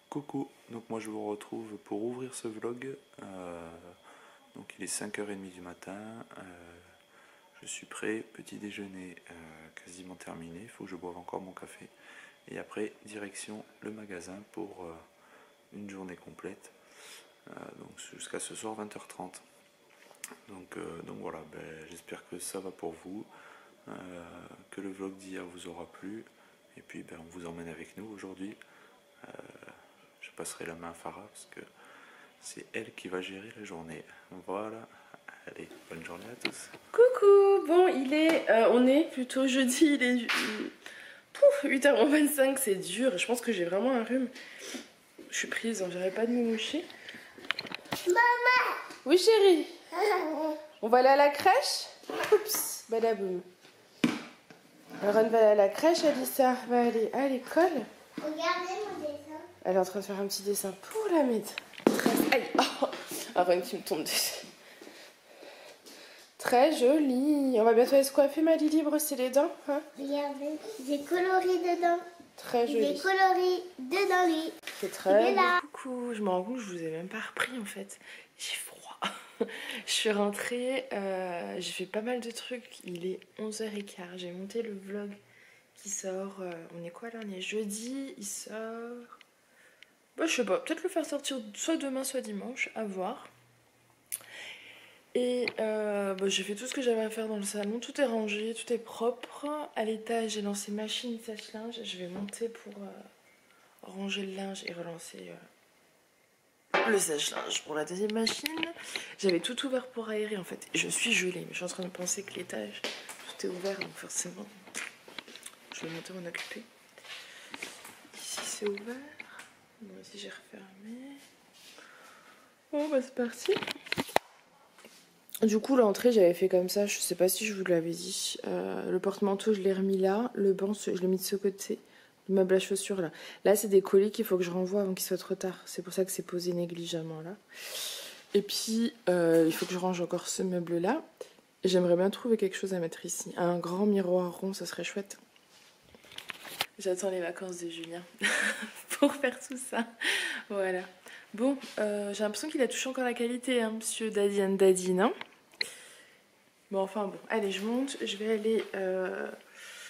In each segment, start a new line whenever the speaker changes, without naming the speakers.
Coucou, donc moi je vous retrouve pour ouvrir ce vlog. Donc il est 5h30 du matin, je suis prêt, petit déjeuner quasiment terminé, il faut que je boive encore mon café. Et après, direction le magasin pour une journée complète, donc jusqu'à ce soir 20h30. Donc voilà, j'espère que ça va pour vous, que le vlog d'hier vous aura plu, et puis on vous emmène avec nous aujourd'hui. Je passerai la main à Farah parce que c'est elle qui va gérer la journée. Voilà, allez, bonne journée à tous.
Coucou, bon on est plutôt jeudi, il est 8h25, c'est dur, je pense que j'ai vraiment un rhume. Je suis prise, on dirait pas de me moucher.
Maman!
Oui chérie. On va aller à la crèche. Oups, badaboum. Ron va aller à la crèche, Alissa va aller à l'école.
Regardez mon dessin.
Elle est en train de faire un petit dessin pour la maîtresse. Aïe, oh, Ron qui me tombe dessus. Très joli. On va bientôt aller se coiffer, ma Lily, brosser les dents. Hein,
Regardez, j'ai coloré dedans.
très joli.
J'ai coloré dedans lui.
C'est très
là.
Coucou, je me rends compte que je vous ai même pas repris en fait. J'ai froid. Je suis rentrée, j'ai fait pas mal de trucs. Il est 11h15. J'ai monté le vlog qui sort. On est quoi là? On est jeudi. Il sort. Bah, je sais pas, peut-être le faire sortir soit demain, soit dimanche, à voir. Et j'ai fait tout ce que j'avais à faire dans le salon. Tout est rangé, tout est propre. À l'étage, j'ai lancé machine sèche-linge. Je vais monter pour ranger le linge et relancer le sèche-linge pour la deuxième machine. J'avais tout ouvert pour aérer en fait. Je suis gelée, mais je suis en train de penser que l'étage, tout est ouvert, donc forcément, je vais monter m'en occuper. Ici, c'est ouvert. Bon, ici, j'ai refermé. Bon, bah, c'est parti. Du coup, l'entrée, j'avais fait comme ça. Je sais pas si je vous l'avais dit. Le porte-manteau, je l'ai remis là. Le banc, je l'ai mis de ce côté. Le meuble à chaussures, là. Là, c'est des colis qu'il faut que je renvoie avant qu'il soit trop tard. C'est pour ça que c'est posé négligemment, là. Et puis, il faut que je range encore ce meuble-là. Et j'aimerais bien trouver quelque chose à mettre ici. Un grand miroir rond, ça serait chouette. J'attends les vacances de Julien pour faire tout ça. Voilà. Bon, j'ai l'impression qu'il a touché encore la qualité, hein, monsieur Daddy and Daddy, non? Bon, enfin bon. Allez, je monte. Je vais aller...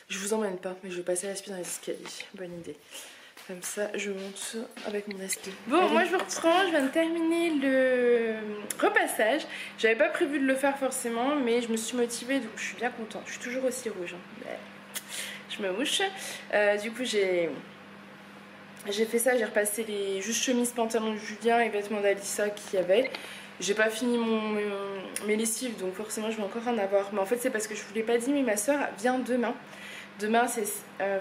Je vous emmène pas, mais je vais passer à l'aspi dans les escaliers. Bonne idée. Comme ça, je monte avec mon aspi. Bon, allez. Moi je vous reprends. Je viens de terminer le repassage. J'avais pas prévu de le faire forcément, mais je me suis motivée, donc je suis bien contente. Je suis toujours aussi rouge. Hein. Je me mouche. Du coup, j'ai fait ça. J'ai repassé les juste chemises, pantalons de Julien et vêtements d'Alissa qu'il y avait. J'ai pas fini mes lessives, donc forcément je vais encore en avoir. Mais en fait, c'est parce que je vous l'ai pas dit, mais ma soeur vient demain. Demain, c'est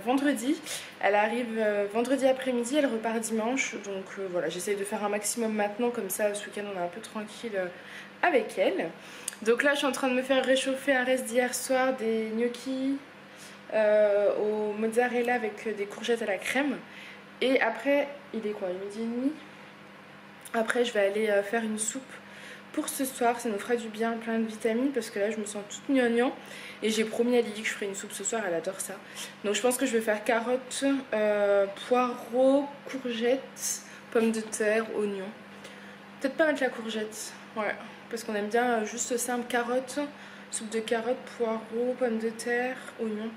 vendredi. Elle arrive vendredi après-midi, elle repart dimanche. Donc voilà, j'essaye de faire un maximum maintenant, comme ça ce week-end on est un peu tranquille avec elle. Donc là, je suis en train de me faire réchauffer un reste d'hier soir, des gnocchis au mozzarella avec des courgettes à la crème. Et après, il est quoi? Il est midi et demi. Après, je vais aller faire une soupe pour ce soir. Ça nous fera du bien, plein de vitamines, parce que là, je me sens toute gnangnan. Et j'ai promis à Lily que je ferai une soupe ce soir, elle adore ça. Donc je pense que je vais faire carottes, poireaux, courgettes, pommes de terre, oignons. Peut-être pas mettre la courgette, ouais, parce qu'on aime bien juste simple, carottes, soupe de carottes, poireaux, pommes de terre, oignons.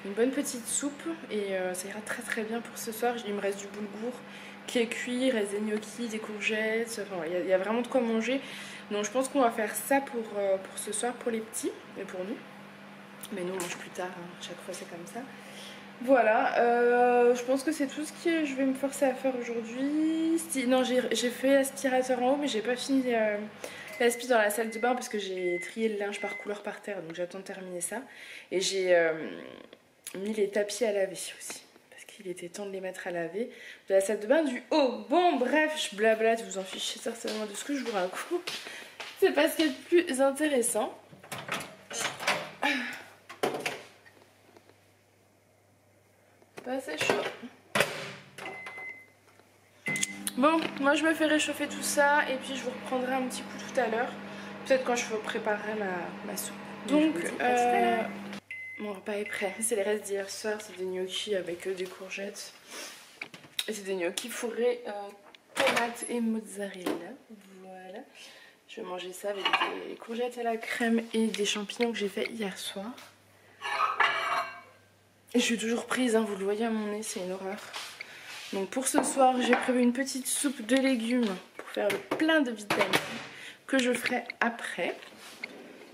Une bonne petite soupe et ça ira très très bien pour ce soir. Il me reste du boulgour qui est cuit, il reste des gnocchis, des courgettes, enfin il y a vraiment de quoi manger. Donc je pense qu'on va faire ça pour ce soir, pour les petits et pour nous. Mais nous on mange plus tard, hein. Chaque fois c'est comme ça. Voilà, je pense que c'est tout ce que je vais me forcer à faire aujourd'hui. Non, j'ai fait l'aspirateur en haut, mais j'ai pas fini l'aspi dans la salle de bain parce que j'ai trié le linge par couleur par terre, donc j'attends de terminer ça. Et j'ai mis les tapis à laver aussi, parce qu'il était temps de les mettre à laver de la salle de bain du haut. Bon, bref, je blablate, vous en fichez certainement de ce que je vous raconte. C'est pas ce qui est le plus intéressant. Pas assez chaud. Bon, moi je me fais réchauffer tout ça et puis je vous reprendrai un petit coup tout à l'heure. Peut-être quand je préparerai ma soupe. Donc, mon repas est prêt. C'est les restes d'hier soir, c'est des gnocchis avec des courgettes. Et c'est des gnocchis fourrés tomates et mozzarella. Voilà. Je vais manger ça avec des courgettes à la crème et des champignons que j'ai fait hier soir. Et je suis toujours prise, hein, vous le voyez à mon nez, c'est une horreur. Donc pour ce soir, j'ai prévu une petite soupe de légumes pour faire le plein de vitamines que je ferai après.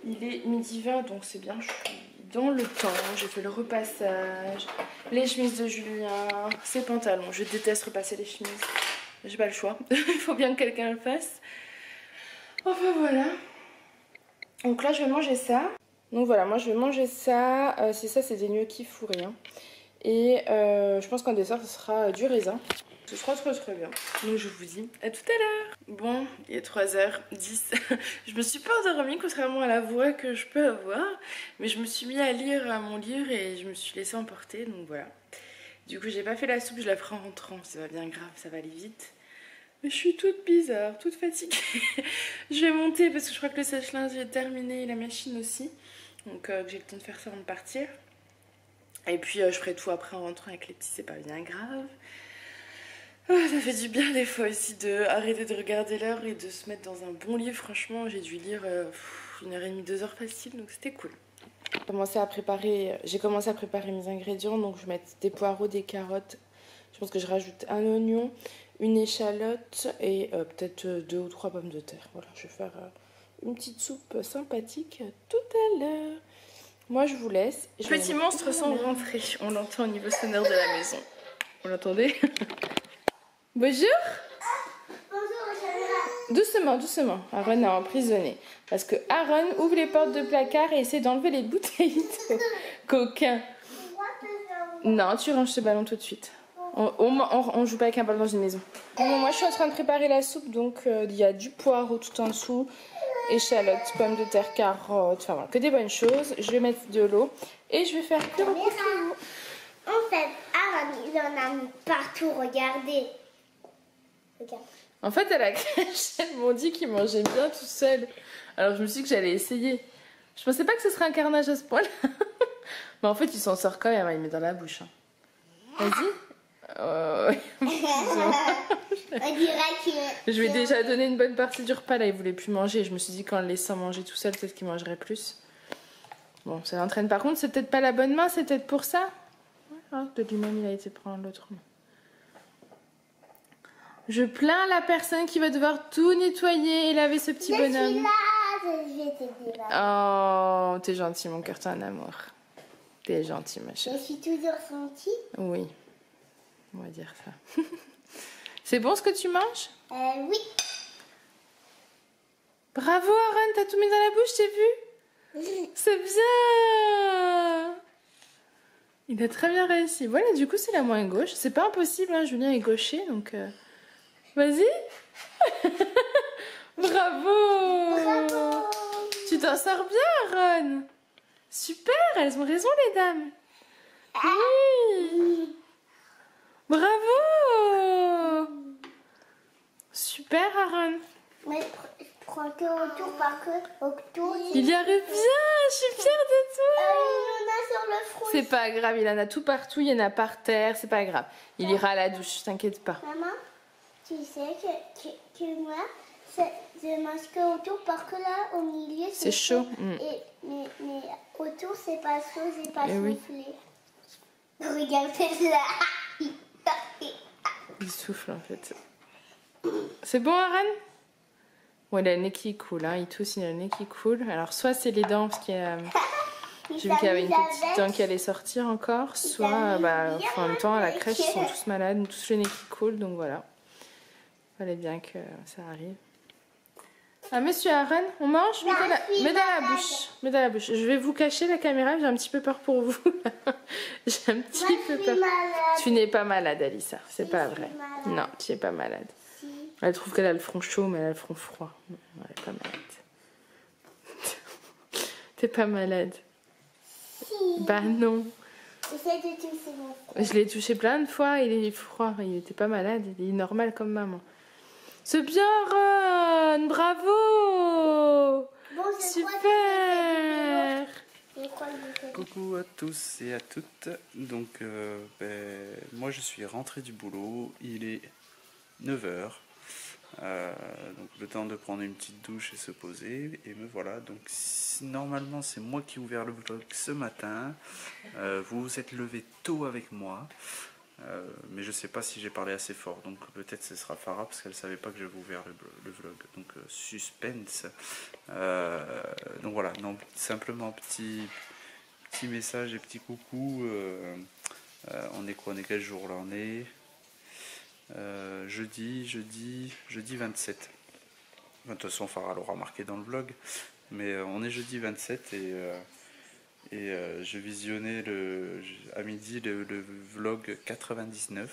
Il est 12h, donc c'est bien, je suis dans le temps. J'ai fait le repassage, les chemises de Julien, ses pantalons. Je déteste repasser les chemises, j'ai pas le choix. Il faut bien que quelqu'un le fasse. Enfin voilà. Donc là je vais manger ça. Donc voilà, moi je vais manger ça. C'est ça, c'est des gnocchis fourrés. Hein. Et je pense qu'en dessert ce sera du raisin. Ce sera très bien. Donc je vous dis à tout à l'heure. Bon, il est 3h10. Je me suis pas endormie contrairement à la voix que je peux avoir. Mais je me suis mis à lire mon livre et je me suis laissée emporter. Donc voilà. Du coup j'ai pas fait la soupe, je la ferai en rentrant. C'est pas bien grave, ça va aller vite. Mais je suis toute bizarre, toute fatiguée. Je vais monter parce que je crois que le sèche-linge est terminé et la machine aussi. Donc j'ai le temps de faire ça avant de partir. Et puis je ferai tout après en rentrant avec les petits, c'est pas bien grave. Oh, ça fait du bien des fois aussi de arrêter de regarder l'heure et de se mettre dans un bon livre. Franchement, j'ai dû lire 1h30, 2h facile, donc c'était cool. J'ai commencé à préparer mes ingrédients, donc je vais mettre des poireaux, des carottes. Je pense que je rajoute un oignon, une échalote et peut-être 2 ou 3 pommes de terre. Voilà, je vais faire une petite soupe sympathique tout à l'heure. Moi, je vous laisse. Petits monstres sont rentrés. On l'entend au niveau sonore de la maison. Vous l'entendez? Bonjour. Bonjour, doucement, doucement. Aaron a emprisonné. Parce que Aaron ouvre les portes de placard et essaie d'enlever les bouteilles d'eau. Coquin. Non, tu ranges ce ballon tout de suite. On joue pas avec un ballon dans une maison. Bon, moi, je suis en train de préparer la soupe. Donc, il y a du poireau tout en dessous. Échalotes, pommes de terre, carottes, enfin voilà, que des bonnes choses. Je vais mettre de l'eau et je vais faire cuire au couteau.
En fait, Aaron, il en a mis partout, regardez. Regarde.
En fait, à la crèche, elles m'ont dit qu'il mangeait bien tout seul. Alors je me suis dit que j'allais essayer. Je pensais pas que ce serait un carnage à ce point-là. Mais en fait, il s'en sort quand même, il met dans la bouche. Hein. Vas-y.
On dirait qu'il...
Je lui ai déjà donné une bonne partie du repas, là, il voulait plus manger. Je me suis dit qu'en le laissant manger tout seul, peut-être qu'il mangerait plus. Bon, ça l'entraîne. Par contre, c'est peut-être pas la bonne main, c'est peut-être pour ça. Ah, de lui-même, il a été prendre l'autre main. Je plains la personne qui va devoir tout nettoyer et laver ce petit bonhomme.
Je vais t'aider là.
Oh, t'es gentil, mon cœur, t'es un amour. T'es gentil, ma chérie.
Je suis toujours gentille.
Oui, on va dire ça. C'est bon ce que tu manges?
Oui.
Bravo, Aaron, t'as tout mis dans la bouche, j'ai vu. C'est bien. Il a très bien réussi. Voilà, du coup, c'est la main gauche. C'est pas impossible, hein, Julien est gaucher, donc... Vas-y. Bravo.
Bravo.
Tu t'en sors bien, Aaron. Super, elles ont raison, les dames. Oui. Bravo. Super, Aaron.
Mais je prends que autour parce que autour.
Il y arrive bien, je suis fière de toi.
Il en a sur le front.
C'est pas grave, il en a tout partout, il y en a par terre, c'est pas grave. Il ira à la douche, t'inquiète pas.
Maman, tu sais que moi, je mange que autour parce que là, au milieu,
c'est chaud.
Mais autour, c'est pas chaud, c'est pas soufflé.
Oui.
Regardez là.
Il souffle en fait. C'est bon, Aaron? Ouais, il a le nez qui coule, hein. Il tousse, il a le nez qui coule. Alors, soit c'est les dents, parce qu'il y a... J'ai vu qu'il y avait une petite dent qui allait sortir encore. Soit, en même temps, à la crèche, ils sont tous malades, tous le nez qui coule, donc voilà. Il fallait bien que ça arrive. Ah, monsieur Aaron, on mange? Mets dans la bouche. Mets dans la bouche. Je vais vous cacher la caméra, j'ai un petit peu peur pour vous. J'ai un petit peu peur. Tu n'es pas malade, Alissa. C'est pas vrai. Non, tu n'es pas malade. Elle trouve qu'elle a le front chaud, mais elle a le front froid. Non, elle n'est pas malade. T'es pas malade?
Si.
Bah non.
Essaye de toucher mon front.
Je l'ai touché plein de fois, il est froid. Il n'était pas malade, il est normal comme maman. C'est bien, Ron. Bravo.
Bon,
super.
Je C'est quoi le cadeau?
Coucou à tous et à toutes. Donc, moi je suis rentré du boulot, il est 9h. Donc, le temps de prendre une petite douche et se poser. Et me voilà. Donc, normalement, c'est moi qui ai ouvert le vlog ce matin. Vous vous êtes levé tôt avec moi. Mais je sais pas si j'ai parlé assez fort. Donc, peut-être ce sera Farah parce qu'elle savait pas que j'avais ouvert le vlog. Donc, suspense. Donc, voilà. Non, simplement petit message et petit coucou. On est quoi? On est quel jour là? On est jeudi 27. De toute façon, Farah l'aura marqué dans le vlog. Mais on est jeudi 27 et je visionnais à midi le vlog 99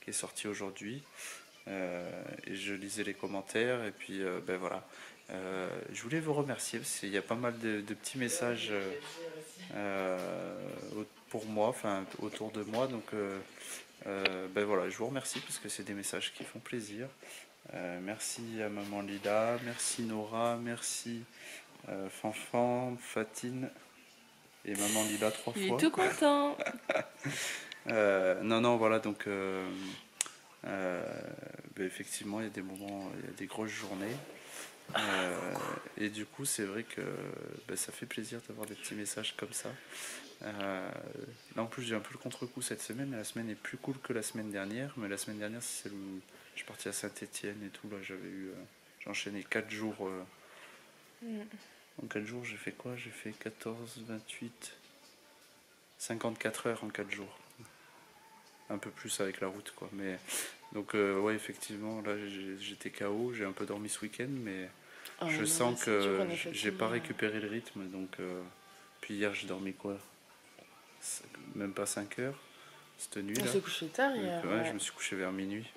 qui est sorti aujourd'hui. Et je lisais les commentaires et puis voilà. Je voulais vous remercier parce qu'il y a pas mal de petits messages pour moi, enfin autour de moi. Donc voilà, je vous remercie parce que c'est des messages qui font plaisir. Merci à maman Lila, merci Nora, merci Fanfan, Fatine et maman Lila 3 fois.
Il est tout content.
Non, voilà, donc effectivement, il y a des moments, il y a des grosses journées. Et du coup, c'est vrai que ça fait plaisir d'avoir des petits messages comme ça. Là, en plus, j'ai un peu le contre-coup cette semaine. La semaine est plus cool que la semaine dernière. Mais la semaine dernière, c'est celle où je suis parti à Saint-Etienne et tout. Là, j'ai enchaîné 4 jours. En 4 jours, j'ai fait quoi? J'ai fait 14, 28, 54 heures en 4 jours. Un peu plus avec la route, quoi. Mais donc, ouais, effectivement, là, j'étais KO. J'ai un peu dormi ce week-end, mais je sens que j'ai pas récupéré le rythme. Donc, puis hier, j'ai dormi quoi? Même pas 5 heures cette nuit là.
On s'est couché tard hier.
Ouais, je me suis couché vers minuit.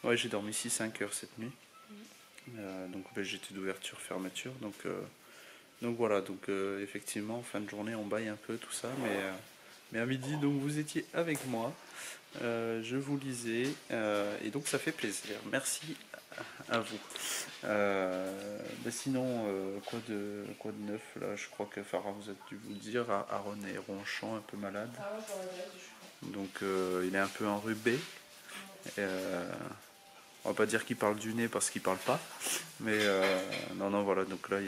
Ouais, j'ai dormi 6-5 heures cette nuit. Donc j'étais d'ouverture, fermeture. Donc voilà, donc effectivement, fin de journée, on baille un peu tout ça. Mais à midi, donc vous étiez avec moi. Je vous lisais. Et donc ça fait plaisir. Merci à vous. Sinon, quoi de neuf là? Je crois que Farah vous a dû vous le dire, Aaron est ronchant, un peu malade. Donc il est un peu enrubé. On va pas dire qu'il parle du nez parce qu'il parle pas. Mais non, voilà, donc là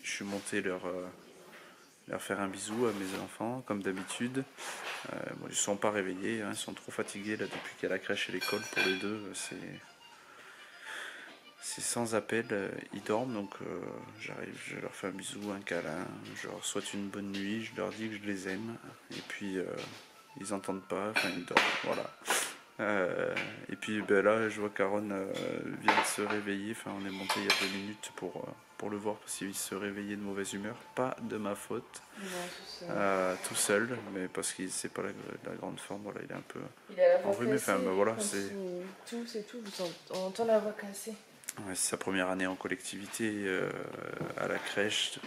je suis monté leur faire un bisou à mes enfants, comme d'habitude. Bon, ils ne sont pas réveillés, hein, ils sont trop fatigués là depuis qu'il y a la crèche et l'école pour les deux. C'est sans appel, ils dorment, donc j'arrive, je leur fais un bisou, un câlin, je leur souhaite une bonne nuit, je leur dis que je les aime, et puis ils entendent pas, enfin ils dorment, voilà. Et puis là, je vois qu'Aaron vient de se réveiller, enfin on est monté il y a 2 minutes pour le voir, parce qu'il se réveillait de mauvaise humeur, pas de ma faute, tout seul, mais parce qu'il c'est pas la grande forme, voilà, il est un peu enrhumé, enfin voilà, c'est
tout, on entend la voix cassée.
Ouais, c'est sa première année en collectivité à la crèche,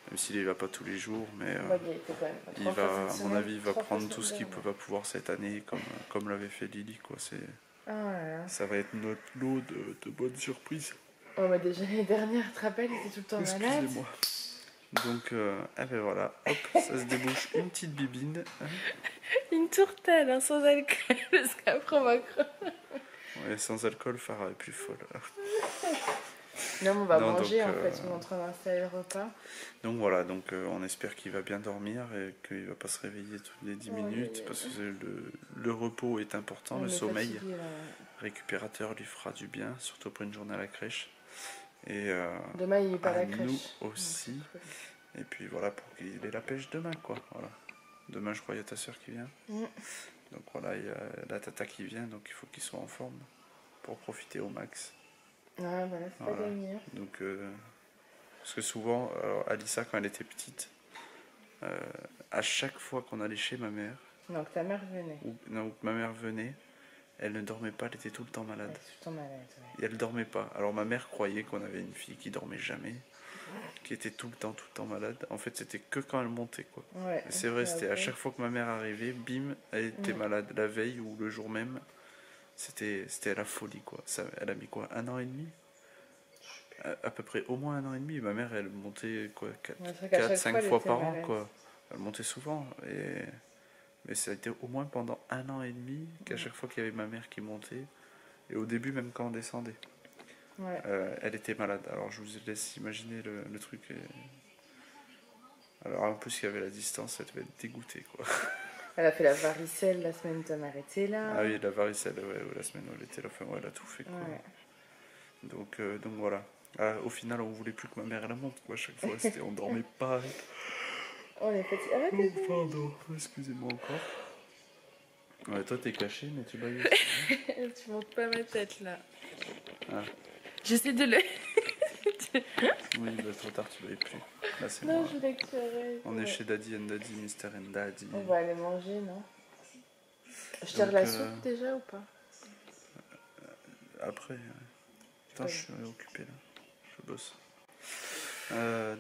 même s'il n'y va pas tous les jours, mais il va, à mon avis, il va prendre tout ce qu'il va pouvoir cette année, comme l'avait fait Lily, quoi. Ça va être notre lot de bonnes surprises.
Oh, mais déjà l'année dernière, tu te rappelles, il était tout le temps malade.
Excusez-moi. Donc, voilà, hop, ça se débouche une petite bibine. Hein.
Une tourtelle, hein, sans alcool, parce qu'après on va crever.
Ouais, sans alcool, Farah est plus folle.
Non, mais on va manger donc, en fait, on est en train d'installer le repas.
Donc voilà, donc on espère qu'il va bien dormir et qu'il ne va pas se réveiller toutes les 10 minutes parce que le repos est important, le sommeil fatigué, récupérateur lui fera du bien, surtout pour une journée à la crèche. Et
demain il n'est pas à la crèche.
Nous aussi. Et puis voilà, pour qu'il ait la pêche demain, quoi. Voilà. Demain, je crois, il y a ta soeur qui vient. Donc voilà, il y a la tata qui vient, donc il faut qu'ils soient en forme pour profiter au max.
Ah, voilà, c'est pas gagné.
Donc, parce que souvent, Alissa, quand elle était petite, à chaque fois qu'on allait chez ma mère,
non, que ta mère venait.
Ou que ma mère venait, elle ne dormait pas, elle était tout le temps malade.
Tout le temps malade, ouais.
Et elle dormait pas. Alors ma mère croyait qu'on avait une fille qui dormait jamais, qui était tout le temps malade. En fait, c'était que quand elle montait, quoi. Ouais, c'est vrai, c'était à chaque fois que ma mère arrivait, bim, elle était malade la veille ou le jour même. C'était la folie, quoi. Ça, elle a mis quoi, 1 an et demi? à peu près au moins 1 an et demi. Ma mère, elle montait quoi,
Ouais, c'est vrai qu'à chaque
4-5
fois, elle
fois
était
par an,
malade.
quoi. Elle montait souvent. Mais ça a été au moins pendant 1 an et demi qu'à chaque fois qu'il y avait ma mère qui montait. Et au début, même quand on descendait,
Ouais.
elle était malade. Alors je vous laisse imaginer le truc. Alors en plus, il y avait la distance, elle devait être dégoûtée, quoi.
Elle a fait la varicelle la semaine où ta mère était là.
Ah oui, la varicelle, ouais, la semaine où elle était là, enfin, ouais, elle a tout fait, quoi.
Ouais.
Donc voilà. Ah, au final, on voulait plus que ma mère elle monte, quoi. À chaque fois, c'était, on dormait pas.
On est fatigué. Arrête.
Oh, pardon, excusez-moi encore. Ouais, toi, t'es caché, mais tu bailles aussi.
Tu montes pas ma tête là.
Ah.
J'essaie de le.
Oui, bah, trop tard, tu bailles plus. Là, c'est
Non,
moi.
je voulais que tu arrêtes.
On est chez Daddy and Daddy, Mr. and Daddy.
On va aller manger, non? Je tire
Donc,
la soupe déjà ou pas?
Après, attends, je suis occupé là. Je bosse.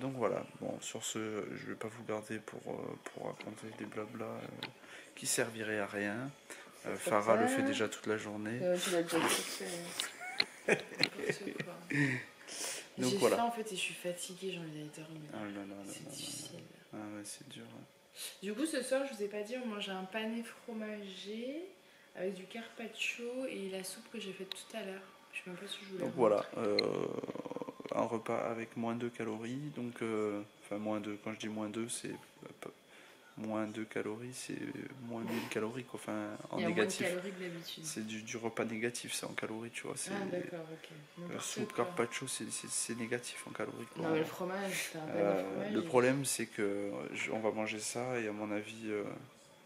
Donc voilà, bon, sur ce, je vais pas vous garder pour raconter des blabla qui serviraient à rien. Farah le fait déjà toute la journée.
Tu l'as déjà fait.
Donc
J'ai
voilà.
faim en fait et je suis fatiguée, j'ai envie d'aller dormir.
Ah là là là
C'est
là là.
difficile.
Ah ouais, c'est dur. Ouais.
Du coup, ce soir, je vous ai pas dit, on mange un pané fromager avec du carpaccio et la soupe que j'ai faite tout à l'heure. Je sais même pas si je vous l'ai
Donc voilà, un repas avec moins 2 calories. Donc, enfin, moins 2, quand je dis moins 2, c'est moins 2 calories, c'est moins 1000 calories, quoi. Enfin, en
Il y a
négatif.
moins de calories que d'habitude.
C'est du repas négatif, c'est en calories, tu vois.
Ah, d'accord, ok.
La
N'importe
soupe
quoi.
carpaccio, c'est négatif en calories, quoi.
Non, mais le fromage, c'est un pané fromage.
Le problème, c'est que on va manger ça et à mon avis,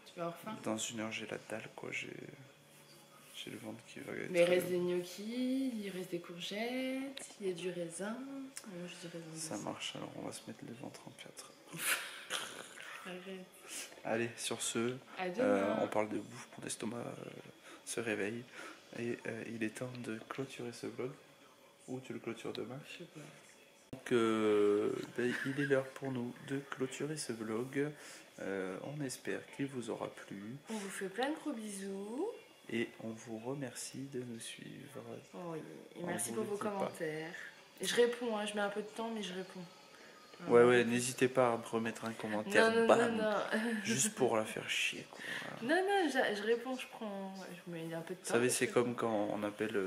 Tu vas avoir faim?
dans 1 heure, j'ai la dalle, quoi. J'ai le ventre qui va être...
Mais il reste des gnocchis, il reste des courgettes, il y a du raisin. Moi, je dis raisin.
Ça marche, alors on va se mettre le ventre en piâtre.
Arrête.
Allez, sur ce,
À demain.
on parle de bouffe, mon estomac se réveille. Et il est temps de clôturer ce vlog. Ou tu le clôtures demain?
Je sais pas.
Donc, il est l'heure pour nous de clôturer ce vlog. On espère qu'il vous aura plu.
On vous fait plein de gros bisous.
Et on vous remercie de nous suivre.
Oui. Et
On
merci
vous
pour
le
vos
dit pas.
commentaires. Et je réponds, hein, je mets un peu de temps, mais je réponds.
Ouais, n'hésitez pas à me remettre un commentaire,
Non,
bam,
non.
juste pour la faire chier, quoi. Voilà.
Non, je réponds, je prends. Je mets un peu de temps.
Vous savez, c'est
je
comme quand on appelle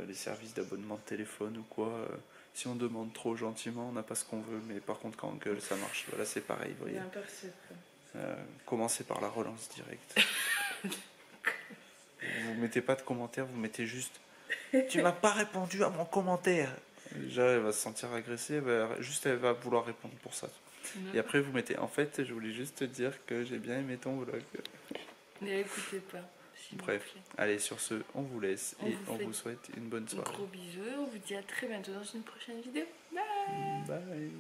les services d'abonnement de téléphone ou quoi. Si on demande trop gentiment, on n'a pas ce qu'on veut, mais par contre, quand on gueule, ça marche. Voilà, c'est pareil, vous voyez.
Bien perçu, quoi.
Commencez par la relance directe. Vous mettez pas de commentaire, vous mettez juste tu m'as pas répondu à mon commentaire. Déjà, elle va se sentir agressée, elle va vouloir répondre pour ça.
Non.
Et après, vous mettez en fait, je voulais juste te dire que j'ai bien aimé ton vlog.
Ne l'écoutez pas. s'il vous
Bref,
plaît.
allez, sur ce, on vous laisse
On
et
vous
on
fait
vous souhaite une bonne soirée.
Gros bisous, on vous dit à très bientôt dans une prochaine vidéo. Bye.
Bye.